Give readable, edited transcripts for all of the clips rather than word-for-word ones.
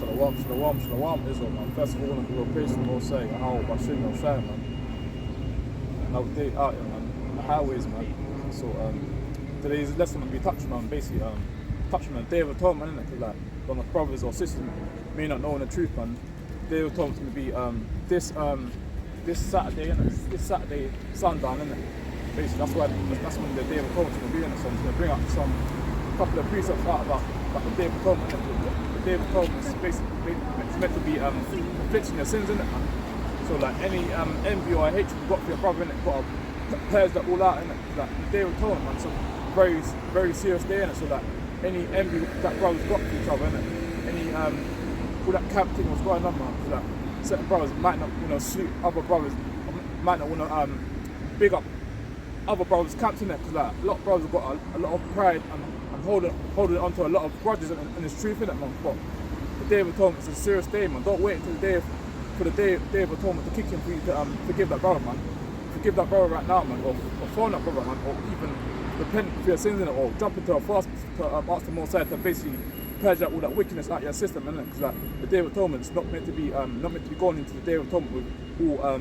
Shalom, Israel, man. First of all, I want to give a praise to the Most High, how Bashim and Shai, man. Another day out here, man. The highways, man. So, today's lesson will be touching on basically, touching on the Day of Atonement, innit? Because, like, when my brothers or sisters may not know the truth, man. The Day of Atonement is going to be this Saturday, innit? This Saturday, sundown, innit? Basically, that's when the Day of Atonement is going to be, innit? So I'm just going to bring up a couple of precepts out about the Day of Atonement, innit? The Day of Atonement is basically it's meant to be afflicting your sins, innit, man? So like any envy or hatred you've got for your brother, innit, got to purge that all out, innit? Like the Day of Atonement, man, so very, very serious day, innit? So that any envy that brothers got for each other, innit? Any all that camp thing was going on, man. So that certain brothers might not, salute other brothers, might not want to big up other brothers' camps, innit? Because like a lot of brothers have got a lot of pride and holding on to a lot of grudges and it's truth, innit, man. But the Day of Atonement is a serious day, man. Don't wait until the day of Atonement to kick in for you to forgive that brother, man. Forgive that brother right now, man, or phone that brother, man, or even repent for your sins, innit, or jump into a fast to ask the Most High to basically purge out all that wickedness out of your system, innit? Because like the Day of Atonement is not meant to be going into the Day of Atonement with all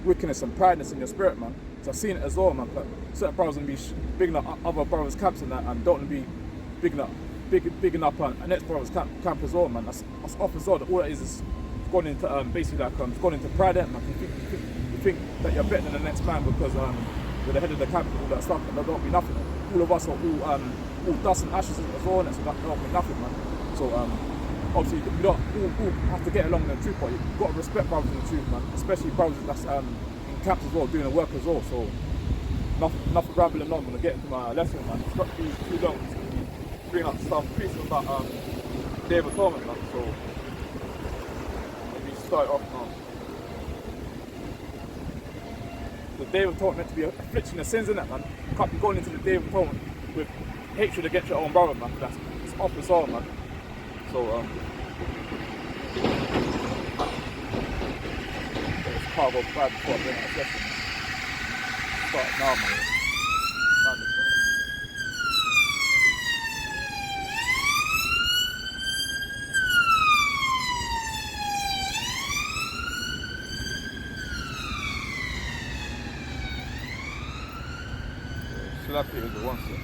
wickedness and prideness in your spirit, man. So I've seen it as well, man. But certain brothers will be bigging up other brothers' camps and that, and don't want to be bigging up an next brother's camp as well, man. That's off as well. All that is going into basically like going into pride, man. You think that you're better than the next man because you're the head of the camp and all that stuff, and that don't be nothing. All of us are all dust and ashes as well, and so that don't be nothing, man. So obviously you don't all have to get along in the truth, but you've got to respect brothers in the truth, man. Especially brothers that's in camps as well, doing the work as well. So enough rambling on. I'm gonna get into my lesson, man. It's not too long. It's gonna be bring up some pieces about Day of Atonement, man. So maybe start off now. The Day of Atonement meant to be afflicting the sins, innit, man. You can't be going into the Day of Atonement with hatred against your own brother, man. It's off as well, man. So it's part of pride before I bring out a lesson. Start now, man. Slappy is the one, sir.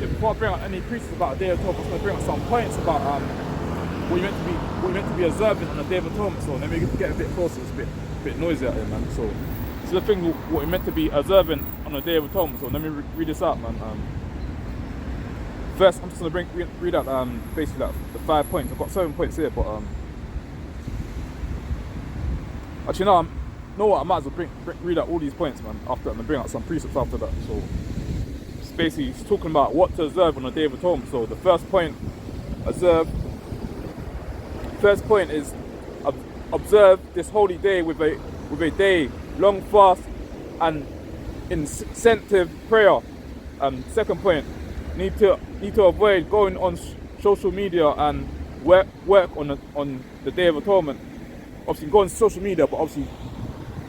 Yeah, before I bring out any precepts about the Day of Atonement, I'm going to bring out some points about what you're meant to be observing on the Day of Atonement. So let me get a bit closer. It's a bit noisy out here, man. So the thing what you're meant to be observing on the Day of Atonement. So let me read this out, man. First, I'm just going to read out basically like the 5 points. I've got 7 points here, but actually, no, know what? I might as well read out all these points, man. After I'm gonna bring out some precepts after that. So, it's basically he's talking about what to observe on the Day of Atonement. So, the first point, First point is observe this holy day with a day long fast and incentive prayer. Second point, need to avoid going on social media and work on the Day of Atonement. Obviously go on social media, but obviously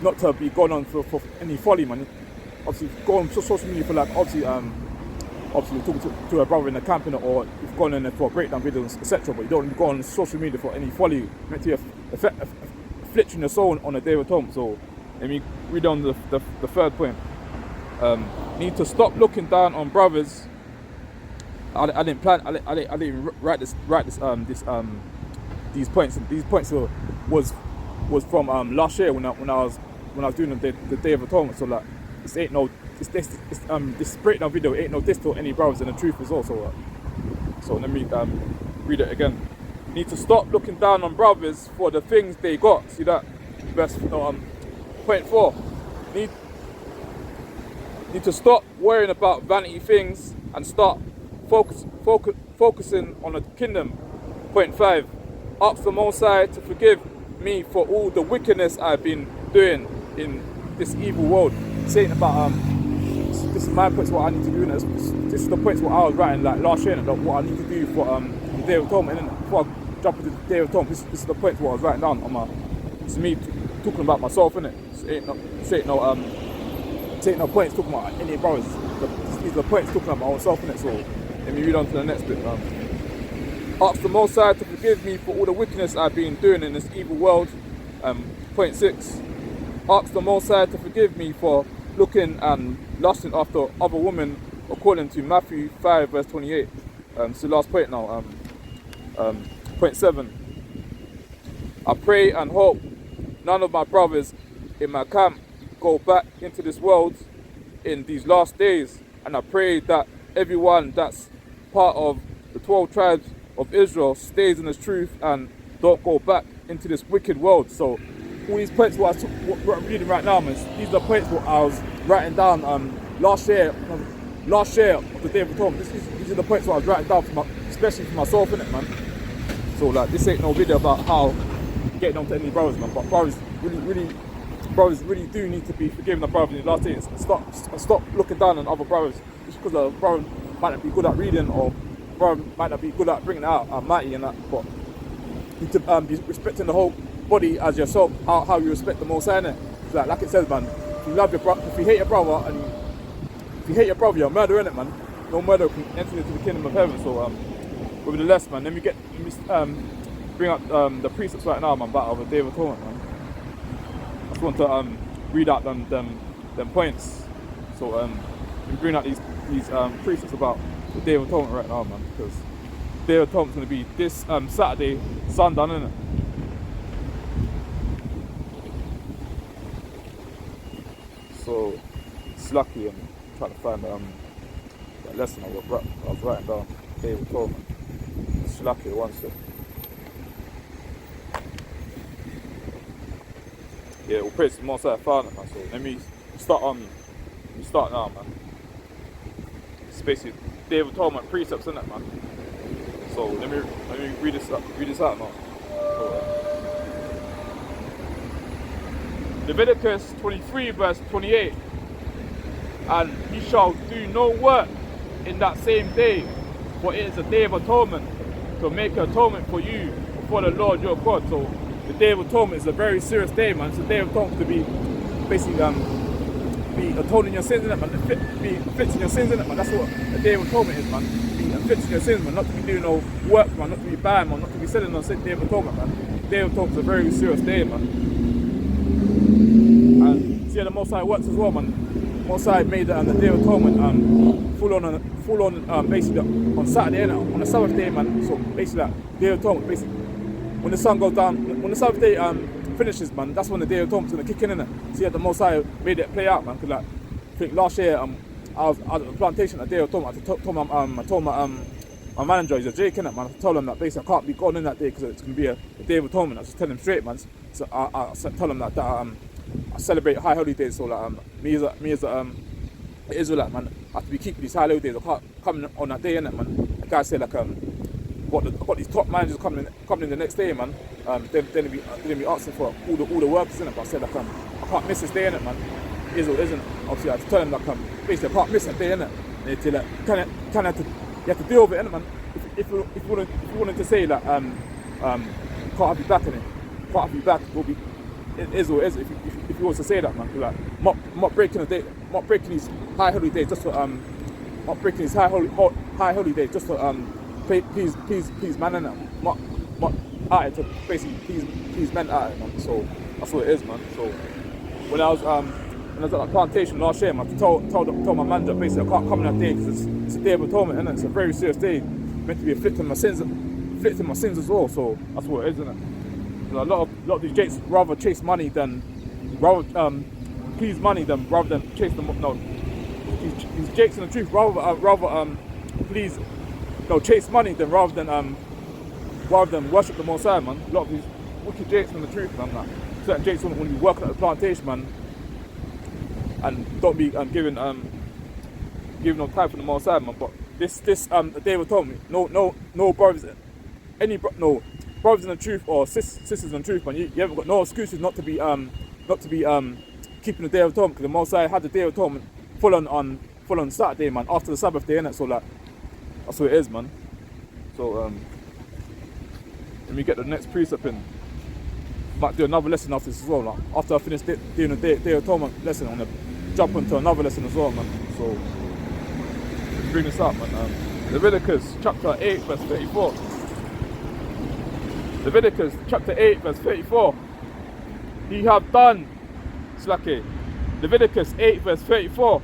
not to be going on for any folly, man. Obviously go on social media for like obviously talking to a brother in the camp, or if you've gone in there for breakdown videos, etc. But you don't go on social media for any folly. Meant to be afflicting your soul on the Day of Atonement. So let me read on the third point. Need to stop looking down on brothers. I didn't even write these points. These points was from last year when I was doing the Day of Atonement. So like this breakdown video ain't no diss to any brothers in the truth as well. So let me read it again. Need to stop looking down on brothers for the things they got. See that verse point 4. Need to stop worrying about vanity things and start focusing on the kingdom. Point 5. Ask the Most High to forgive me for all the wickedness I've been doing in this evil world. Saying about this is my points what I need to do. This is the points what I was writing like last year, and what I need to do for the Day of Atonement. And then before I jump into the Day of Atonement, this is the points what I was writing down on my. It's me talking about myself, innit? It ain't no take no points talking about any brothers. These are the points talking about myself, innit? So let me read on to the next bit. Ask the Most High to forgive me for all the wickedness I've been doing in this evil world. Point 6. Ask the Most High to forgive me for looking and lusting after other women, according to Matthew 5 verse 28. It's the last point now. Point 7. I pray and hope none of my brothers in my camp go back into this world in these last days, and I pray that everyone that's part of the 12 tribes of Israel stays in this truth and don't go back into this wicked world. So all these points what I'm reading right now, man, these are the points what I was writing down last year of the Day of Atonement. These are the points what I was writing down especially for myself, innit, man. So like, this ain't no video about how getting on to any brothers, man, but brothers really do need to be forgiving the brothers in the last days. Stop looking down on other brothers just because a brother might not be good at reading, or brother might not be good at bringing it out, mighty and that, but you need to be respecting the whole body as yourself, how you respect the Most High, innit? So like it says, man, if you love your brother, if you hate your brother, and if you hate your brother, you're a murderer, innit, man. No murderer can enter into the kingdom of heaven. So with the less, man, let me bring up the precepts right now, man, about the Day of Atonement, man. I just want to read out them points. So let me bring out these precepts about the Day of Atonement right now, man, because the Day of Atonement's going to be this Saturday, sundown, innit? So it's lucky I'm trying to find that lesson I was writing down, Day of Atonement. It's lucky, one sec. Yeah, we'll praise the Most High Father, man. So let me start now, man. It's basically Day of Atonement precepts, isn't it, man? So let me read this out now. So, Leviticus 23 verse 28. And ye shall do no work in that same day, for it is a Day of Atonement, to make atonement for you before the Lord your God. So the Day of Atonement is a very serious day, man. It's a Day of Atonement to be basically be atoning your sins, innit, man? Be fixing your sins, innit, man? That's what a Day of Atonement is, man. Be fixing your sins, man. Not to be doing no work, man. Not to be bad, man. Not to be selling on the Day of Atonement, man. Day of Atonement is a very serious day, man. And see how the Most High works as well, man. Most High made the Day of Atonement full on basically on Saturday, innit? On the Sabbath day, man. So basically that Day of Atonement, basically when the sun goes down, when the Sabbath day finishes, man, that's when the Day of Atonement's gonna kick in, innit? See how the Most High made it play out, man. Cause like, I think last year I was at the plantation at the Day of Atonement. I told my manager, he's a Jake, innit, man. I told him that basically I can't be gone in that day because it's gonna be a Day of Atonement. I just tell him straight, man. So I tell him that I celebrate high holy days. So like me as a Israelite, man, I have to be keeping these high holy days. I can't come on that day, innit, man. The guy said like I've got these top managers coming in the next day, man. Then be asking for all the workers, innit. But I said like I can't miss this day, innit, man. Israel isn't. Obviously I had to tell him like basically I can't miss that day, innit. And they like you have to deal with it, innit, man. If you wanted to say that can't have you back, innit. Can't have you back, will be it is or is if you was to say that, man. Like not breaking these high holy days just for not breaking these high holy days just for please man, innit. Not out it to basically please men out it, man. So that's what it is, man. So when I was at the plantation last year, man, I told my manager basically I can't come on that day because it's a Day of Atonement, innit. It's a very serious day, meant to be afflicting my sins as well. So that's what it is, innit. A lot of these jakes rather chase money than please money than rather than chase them. No, these jakes in the truth rather please chase money than rather than worship the Most High, man. A lot of these wicked jakes in the truth, man. Like, certain jakes when you working at the plantation, man, and don't be giving no time for the Most High, man. But this the Day of Atonement, no brothers, brothers in the truth or sisters in the truth, man. You haven't got no excuses not to be keeping the Day of Atonement, because the Most High had the Day of Atonement full on Saturday, man, after the Sabbath day, innit? So like that's what it is, man. So let me get the next precept in. Might do another lesson after this as well. Like after I finish doing the Day of Atonement lesson on the jump into another lesson as well, man. So let's bring this up, man. Leviticus chapter 8 verse 34. Leviticus chapter 8 verse 34. He have done, Slake. Leviticus 8 verse 34.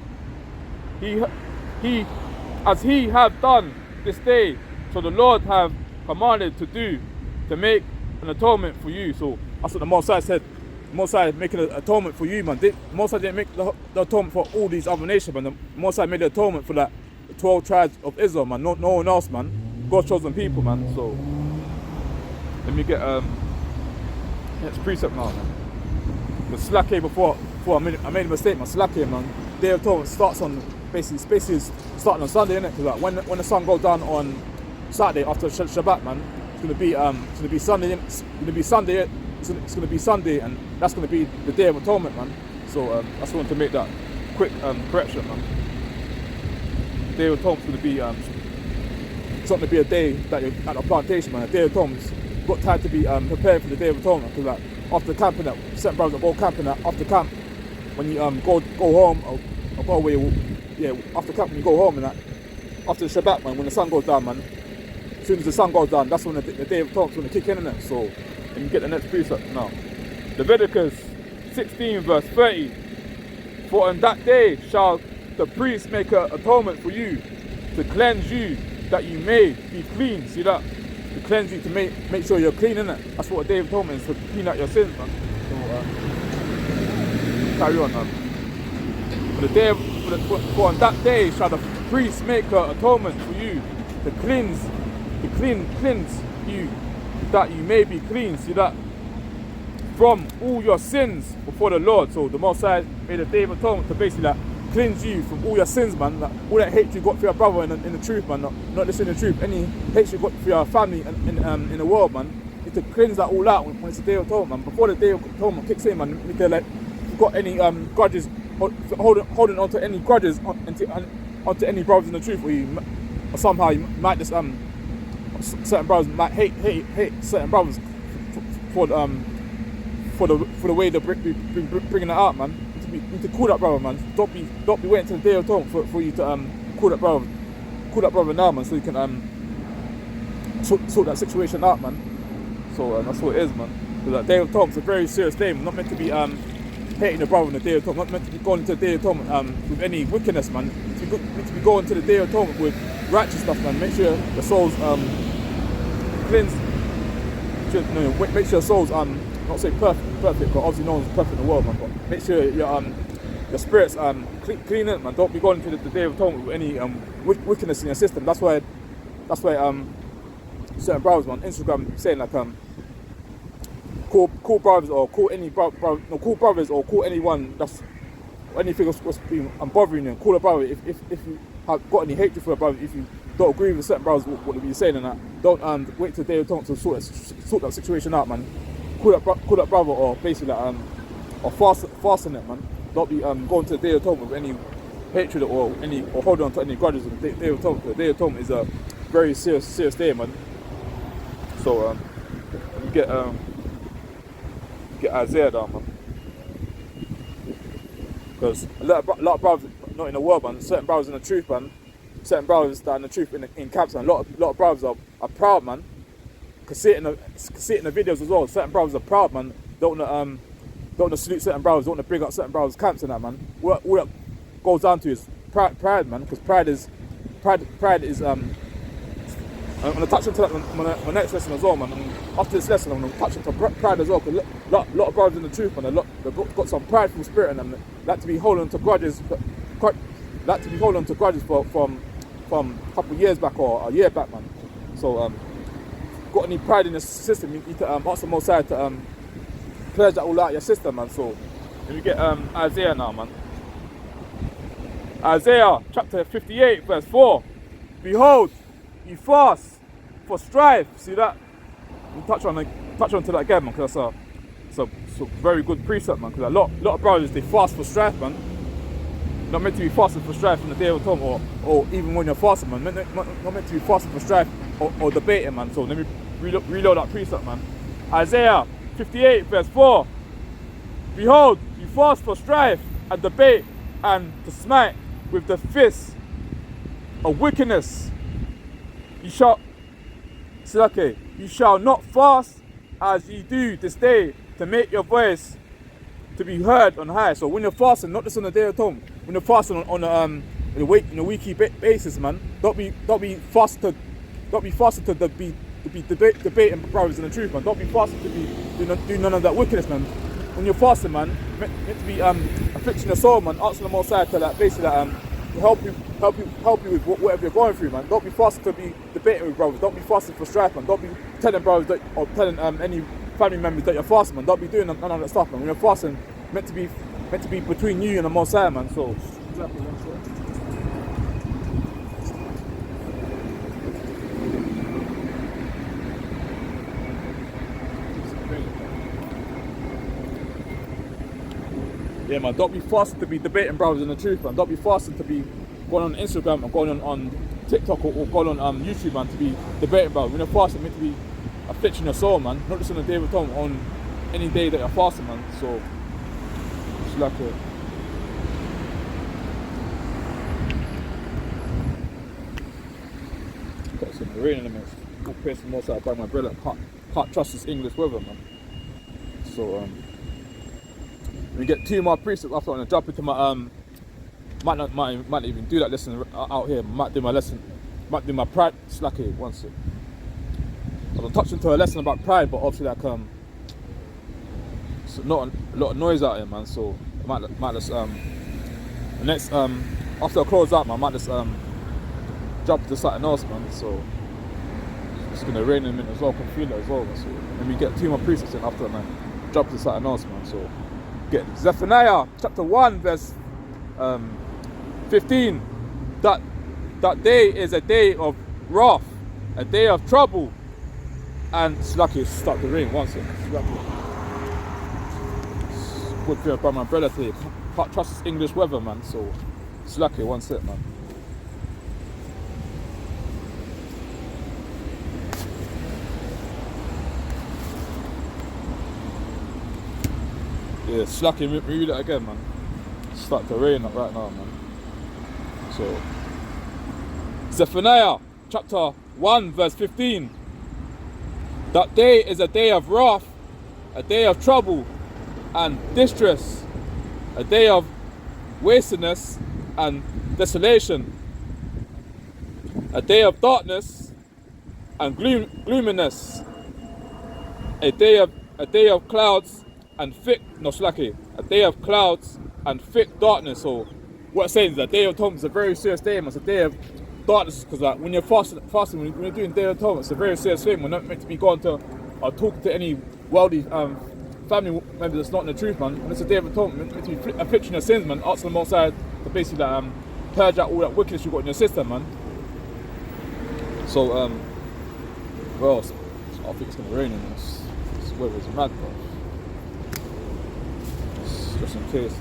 He as he have done this day, so the Lord have commanded to do, to make an atonement for you. So that's what the Most High said. The Most High making an atonement for you, man. The Most High didn't make the atonement for all these other nations, man. The Most High made the atonement for that 12 tribes of Israel, man. No one else, man. God's chosen people, man. So let me get next precept now, man. The Slake before I made a mistake, man. Slake, man. Day of Atonement starts on basically starting on Sunday, innit? Because like, when the sun goes down on Saturday after Shabbat, man, it's gonna be Sunday. It's gonna be Sunday. It's gonna be Sunday, and that's gonna be the Day of Atonement, man. So I just wanted to make that quick correction, man. Day of Atonement is gonna be it's not gonna be a day that you're at a plantation, man. A Day of Atonement's got time to be prepared for the Day of Atonement, because like after camping, that certain brothers go camping after camp, when you go home or go away, yeah, after camp when you go home and that, after the Shabbat, man, when the sun goes down, man, as soon as the sun goes down, that's when the Day of Atonement's gonna kick in, innit? So let me get the next precept now. Leviticus 16 verse 30. For on that day shall the priest make an atonement for you, to cleanse you, that you may be clean. See that? To cleanse you, to make sure you're clean, innit? That's what a Day of Atonement is, to clean out your sins, man. So carry on, man. For on that day shall the priest make an atonement for you, to cleanse you, that you may be clean. See that? From all your sins before the Lord. So the Most High made a Day of Atonement to basically like cleanse you from all your sins, man. Like, all that hate you got for your brother in the truth, man. Not listening to the truth. Any hate you got for your family in the world, man. You need to cleanse that all out when it's the Day of Atonement, man. Before the Day of Atonement kicks in, man, you need to, like, if you've got any grudges, holding on to any grudges onto any brothers in the truth, or somehow you might just certain brothers might hate certain brothers for the way they're bringing it out, man. You need to call that brother, man. Don't be waiting till the Day of Atonement for you to call that brother now, man, so you can sort that situation out, man. So that's what it is, man. Because that Day of Atonement is a very serious day. We're not meant to be hating the brother on the Day of Atonement. Not meant to be going into the Day of Atonement with any wickedness, man. You need to be going to the Day of Atonement with righteous stuff, man. Make sure the soul's cleansed. Make sure your soul's not say perfect, because obviously no one's perfect in the world, man. But make sure your spirit's clean, it, man. Don't be going into the Day of Atonement with any wickedness in your system. That's why certain brothers on Instagram saying like call brothers or call any call brothers or call anyone that's anything what's been bothering you. Call a brother if you have got any hatred for a brother. If you don't agree with certain brothers what they're saying and that, don't wait till the Day of Atonement to sort that situation out, man. Call that brother or basically or fasten it, man. Don't be going to the Day of Atonement with any hatred or holding on to any grudges on the Day of Atonement. The Day of Atonement is a very serious day, man. So you get Isaiah down, man. Because a lot of brothers not in the world, man. Certain brothers in the truth, man. Certain brothers that are in the truth in camps, man. A lot of brothers are proud, man. Can see it in the videos as well. Certain brothers are proud, man. Don't want to salute certain brothers. Don't want to bring up certain brothers' camps and that, man. All that goes down to is pride, man. Because pride is. I'm going to touch into that on my next lesson as well, man. And after this lesson, I'm going to touch into pride as well. Because a lot of brothers in the truth, man. They've got some prideful spirit in them. They like to be holding on to grudges. From a couple of years back or a year back, man. So got any pride in the system, you need to ask the Most High to purge that all out of your system, man. So let me get Isaiah now, man. Isaiah chapter 58 verse 4. Behold, you fast for strife. See that? We'll touch on to that again, man, because it's a very good precept, man. Because a lot of brothers, they fast for strife, man. You're not meant to be fasting for strife on the Day of Atonement, or even when you're fasting, man. Not meant to be fasting for strife or debating, man. So let me reload that precept, man. Isaiah 58 verse 4. Behold, you fast for strife and debate and to smite with the fist of wickedness. You shall not fast as ye do this day, to make your voice to be heard on high. So when you're fasting, not just on the Day of Atonement, when you're fasting on a weekly basis, man, don't be fasted to be debating brothers in the truth, man. Don't be fasted to be do none of that wickedness, man. When you're fasting, man, meant to be afflicting your soul, man. Asking the Most High to basically to help you with whatever you're going through, man. Don't be fasting to be debating with brothers. Don't be fasting for strife, man. Don't be telling brothers or telling any family members that you're fasting, man. Don't be doing none of that stuff, man. When you're fasting, meant to be between you and the Most High, man. So exactly. Yeah, man, don't be fasting to be debating brothers in the truth, man. Don't be fasting to be going on Instagram or going on TikTok or going on YouTube, man, to be debating brothers. When you're fasting, meant to be afflicting your soul, man. Not just on the Day of Atonement, on any day that you're fasting, man. So, it's like a... Got some rain in a minute. I'll pray some more so I buy my brother. Can't trust this English weather, man. So, we get 2 more precepts after I'm gonna jump into my might even do that lesson out here. Might do my lesson, might do my pride slacky once. I'm touching to a lesson about pride, but obviously like it's not a lot of noise out here, man. So I might just the next after I close out, man, I might just jump to something else, man. So it's gonna rain in a minute as well. I can feel it as well. So and we get 2 more precepts in after that, man. Jump to something else, man. So. Get Zephaniah chapter 1 verse 15. That day is a day of wrath, a day of trouble, and it's lucky it's start to rain once. Good fear about my brother today. Can't trust this English weather, man. So it's lucky one set, man. Yeah, slacky, read it again, man. It's starting to rain right now, man. So, Zephaniah chapter 1 verse 15. That day is a day of wrath, a day of trouble and distress, a day of wastedness and desolation, a day of darkness and gloominess, a day of clouds and thick, a day of clouds and thick darkness. So what I'm saying is that Day of Atonement is a very serious day, man. It's a day of darkness, because like when you're fasting, when you're doing Day of Atonement, it's a very serious thing. We're not meant to be going to or talking to any worldly family members that's not in the truth, man. When it's a Day of Atonement, meant to be afflicting your sins, man. Asking the Most High to basically purge out all that wickedness you've got in your system, man. So well, I think it's gonna rain in this weather's mad, bro. Just in case.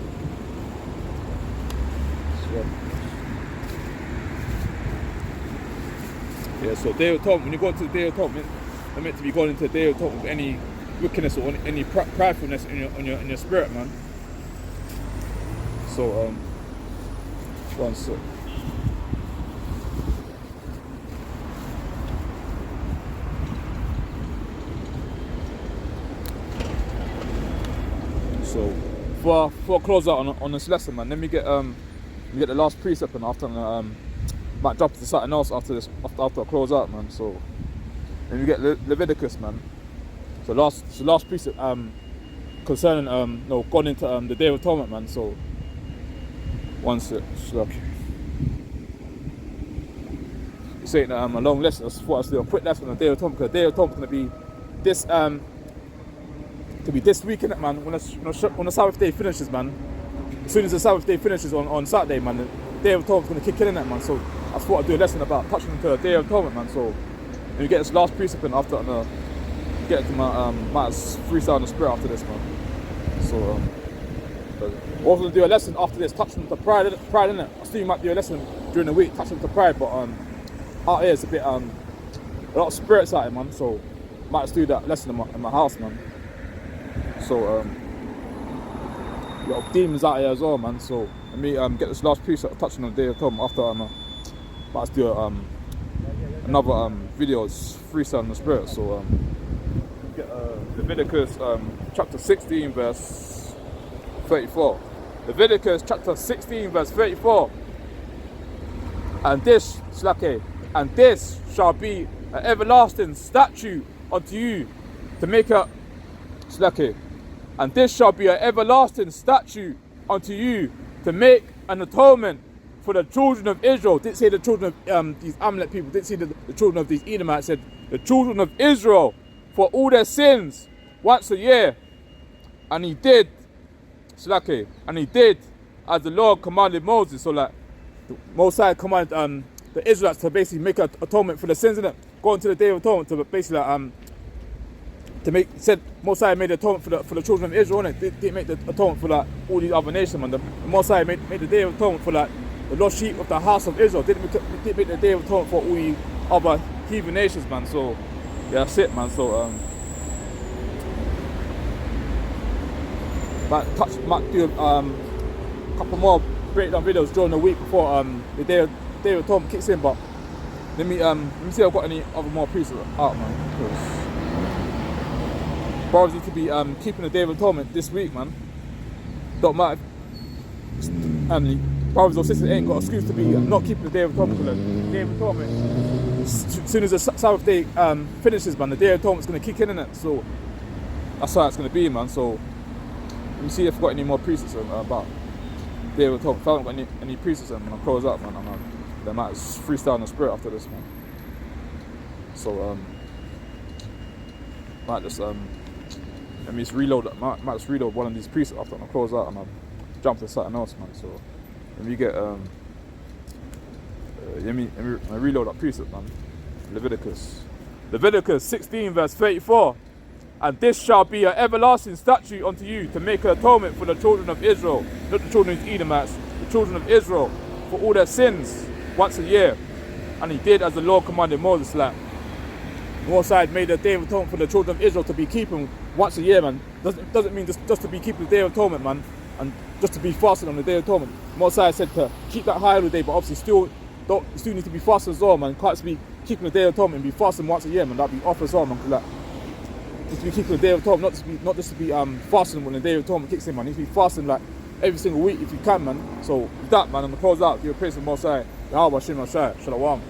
Yeah, so Day of Atonement, when you go to the Day of Atonement, you're meant to be going into the Day of Atonement with any wickedness or any pridefulness in your spirit, man. So one sec. So before I close out on this lesson, man, let me get the last precept, and after might drop to something else after this, after I close out, man. So then we get Leviticus, man. So last precept concerning going into the Day of Atonement, man. So one sec, look. It's ain't a long lesson. I just thought I'd do a quick lesson on the Day of Atonement, because the Day of Atonement is gonna be this weekend, man. When the Sabbath day finishes, man. As soon as the Sabbath day finishes on Saturday, man, the Day of Atonement is gonna kick in that, man. So I thought I'd do a lesson about touching into the Day of Atonement, man. So and we get this last precept, and after get to my freestyle in the spirit after this, man. So I was gonna do a lesson after this, touching into pride in it. I still might do a lesson during the week touching into pride, but out here it's a bit a lot of spirits out here, man. So might just do that lesson in my house, man. So a lot of demons out here as well, man. So let me get this last piece touching on the Day of Atonement after I'm about to do another video. It's freestyle in the spirit. So get Leviticus chapter 16 verse 34. Leviticus chapter 16 verse 34. And this shall be an everlasting statute unto you to make a and this shall be an everlasting statute unto you to make an atonement for the children of Israel. Didn't say the children of these Amalek people, didn't say the children of these Edomites, said the children of Israel for all their sins once a year. And he did as the Lord commanded Moses. So like the Most High commanded the Israelites to basically make an atonement for the sins in it, going to the Day of Atonement to basically said Most High made the atonement for the children of Israel, and it didn't make the atonement for like all these other nations, man. The Most High made the Day of Atonement for like the lost sheep of the house of Israel. Didn't make the Day of Atonement for all these other heathen nations, man. So yeah, that's it, man. So might do a couple more breakdown videos during the week before the Day of Atonement kicks in. But let me see if I've got any other more pieces out, man. Because brothers need to be keeping the Day of Atonement this week, man. Don't matter if brothers or sisters ain't got an excuse to be not keeping the Day of Atonement. Because the Day of Atonement, as soon as the Sabbath day finishes, man, the Day of Atonement's going to kick in it. So that's how it's going to be, man. So let me see if I've got any more precepts about Day of Atonement. If I haven't got any precepts, man, I'll close up, man. They might freestyle in the spirit after this, man. So might just let me just reload. Might just reload one of these precepts after, and I'll close out and I'll jump to something else, man. So let me get let me reload that precept, man. Leviticus 16 verse 34. And this shall be an everlasting statute unto you to make an atonement for the children of Israel, not the children of the Edomites, the children of Israel, for all their sins once a year. And he did as the Lord commanded Moses. Like the Most High made the Day of Atonement for the children of Israel to be keeping once a year, man. Doesn't mean just to be keeping the Day of Atonement, man, and just to be fasting on the Day of Atonement. The Most High said to keep that high holiday, but obviously you still need to be fasting as well, man. Can't just be keeping the Day of Atonement and be fasting once a year, man. That'd be off as well, man. Like, just to be keeping the Day of Atonement, not just to be fasting when the Day of Atonement kicks in, man. You need to be fasting like every single week if you can, man. So with that, man, I'm gonna close out. Give a praise to the Most High. Yahweh Shem Shai. Shalom.